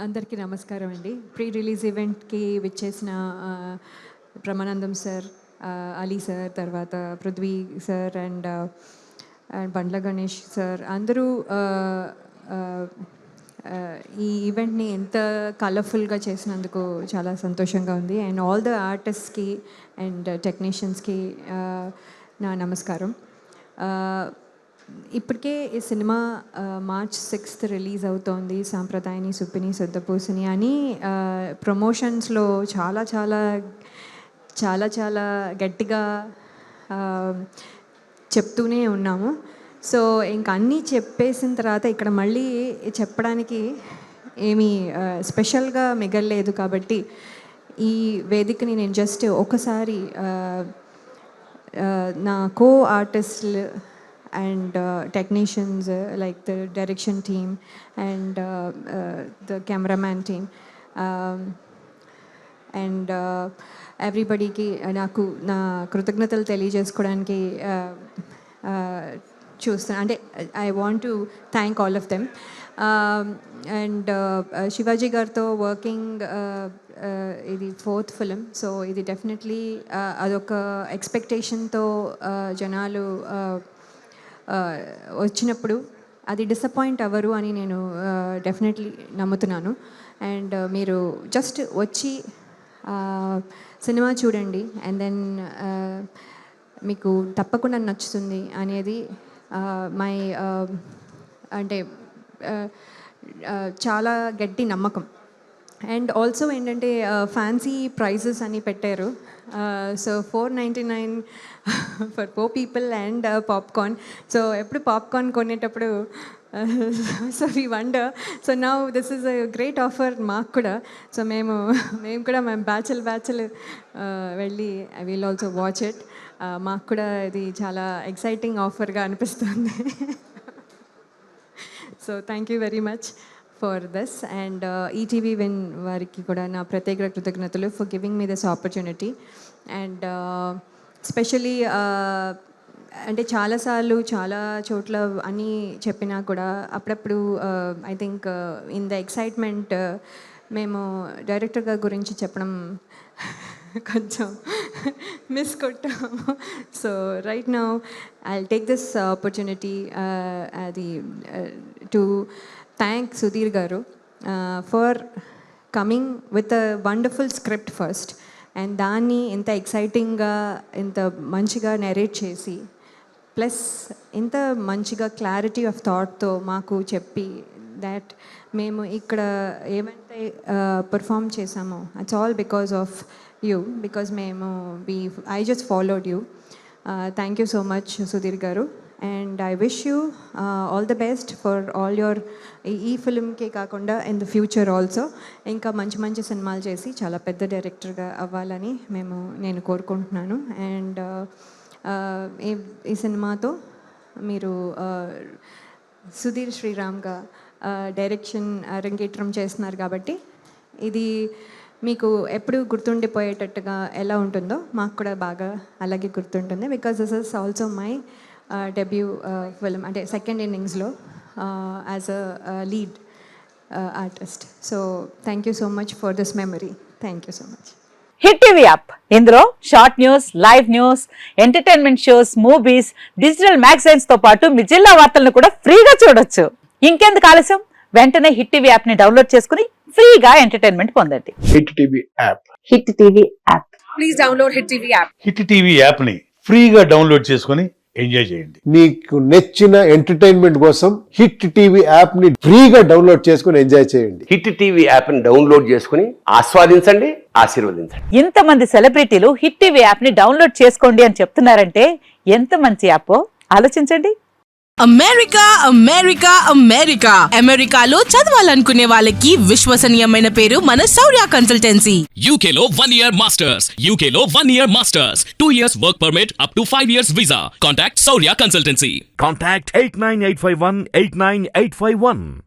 అందరికీ నమస్కారం అండి. ప్రీ రిలీజ్ ఈవెంట్కి విచ్చేసిన బ్రహ్మానందం సార్, అలీ సార్, తర్వాత Prithvi sir and Bandla Ganesh sir అందరూ ఈ ఈవెంట్ని ఎంత కలర్ఫుల్గా చేసినందుకు చాలా సంతోషంగా ఉంది. అండ్ ఆల్ ద ఆర్టిస్ట్కి అండ్ టెక్నీషియన్స్కి నా నమస్కారం. ఇప్పటికే ఈ సినిమా మార్చ్ 6th రిలీజ్ అవుతోంది. సాంప్రదాయని సుప్పిని శుద్ధపూసిని అని ప్రమోషన్స్లో చాలా చాలా చాలా చాలా గట్టిగా చెప్తూనే ఉన్నాము. సో ఇంక అన్నీ చెప్పేసిన తర్వాత ఇక్కడ మళ్ళీ చెప్పడానికి ఏమీ స్పెషల్గా మిగల్లేదు. కాబట్టి ఈ వేదికని నేను జస్ట్ ఒకసారి నా కో ఆర్టిస్టులు and technicians like the direction team and the cameraman team and everybody ki naku na krutajnatalu తెలియజేసుకోవడానికి చూస్తాను. అంటే I want to thank all of them. And Shivaji గారితో వర్కింగ్ ఇది 4th ఫిలిం. సో ఇది డెఫినెట్లీ అదొక ఎక్స్పెక్టేషన్తో జనాలు వచ్చినప్పుడు అది డిసప్పాయింట్ అవ్వరు అని నేను డెఫినెట్లీ నమ్ముతున్నాను. అండ్ మీరు జస్ట్ వచ్చి సినిమా చూడండి అండ్ దెన్ మీకు తప్పకుండా నచ్చుతుంది అనేది మై అంటే చాలా గట్టి నమ్మకం. అండ్ ఆల్సో ఏంటంటే ఫ్యాన్సీ ప్రైజెస్ అని పెట్టారు. So 499 for 4 people and popcorn. So ఎప్పుడు పాప్కార్న్ కొనేటప్పుడు so we wonder. So now this is a great offer మాకు కూడా. సో మేము కూడా మేము బ్యాచల్ వెళ్ళి I will also watch it. మాకు కూడా ఇది చాలా ఎక్సైటింగ్ ఆఫర్గా అనిపిస్తుంది. So thank you very much for this. And ETV win వారికి కూడా నా ప్రత్యేక కృతజ్ఞతలు for giving me this opportunity. And specially అంటే చాలాసార్లు చాలా చోట్ల అన్నీ చెప్పినా కూడా అప్పుడప్పుడు I think in the excitement మేము డైరెక్టర్ గారి గురించి చెప్పడం కొంచెం మిస్ కొట్టాము. So right now I take this opportunity అది to thank Sudheer garu for coming with a wonderful script first. And దాన్ని ఇంత ఎక్సైటింగ్గా ఇంత మంచిగా నెరేట్ చేసి ప్లస్ ఇంత మంచిగా క్లారిటీ ఆఫ్ థాట్తో మాకు చెప్పి దాట్ మేము ఇక్కడ ఏమైతే పర్ఫామ్ చేసామో it's all because of you. Because మేము I just followed you. Thank you so much Sudheer garu. And I wish you all the best for all your ఈ ఫిల్మ్కే కాకుండా ఇన్ ద ఫ్యూచర్ ఆల్సో ఇంకా మంచి మంచి సినిమాలు చేసి చాలా పెద్ద డైరెక్టర్గా అవ్వాలని నేను కోరుకుంటున్నాను. అండ్ ఈ సినిమాతో మీరు సుధీర్ శ్రీరామ్గా డైరెక్షన్ అరంగేట్రం చేస్తున్నారు కాబట్టి ఇది మీకు ఎప్పుడు గుర్తుండిపోయేటట్టుగా ఎలా ఉంటుందో మాకు కూడా బాగా అలాగే గుర్తుంటుంది. Because this is also my debut film, అంటే సెకండ్ ఇన్నింగ్స్లో as a lead artist. So thank you so much for this memory. Thank you so much. Hit TV app, ఇందులో short news, live news, entertainment shows, movies, digital magazines తో పాటు మీ జిల్లా వార్తలను కూడా ఫ్రీగా చూడొచ్చు. ఇంకెందుకు ఆలస్యం, వెంటనే హిట్ టీవీ యాప్ ని డౌన్లోడ్ చేసుకుని ఫ్రీగా ఎంటర్టైన్మెంట్ పొందండి. Hit TV app. Hit TV app. Please download hit TV app. Hit TV app ని ఫ్రీగా డౌన్లోడ్ చేసుకుని ఎంజాయ్ చేయండి. మీకు నచ్చిన ఎంటర్టైన్మెంట్ కోసం హిట్ టీవీ యాప్ ని ఫ్రీగా డౌన్లోడ్ చేసుకుని ఎంజాయ్ చేయండి. హిట్ టీవీ యాప్ ని డౌన్లోడ్ చేసుకుని ఆస్వాదించండి, ఆశీర్వదించండి. ఇంతమంది సెలబ్రిటీలు హిట్ టీవీ యాప్ ని డౌన్లోడ్ చేసుకోండి అని చెప్తున్నారంటే ఎంత మంచి యాప్ ఆలోచించండి. అమెరికా అమెరికాలో చదవాలనుకునే వాళ్ళకి విశ్వసనీయమైన పేరు మన శౌర్య కన్సల్టెన్సీ. UK లో 1 year masters, UK లో 1 year masters, 2 years work permit up to 5 years visa. Contact Saurya Consultancy. Contact 89851 89851.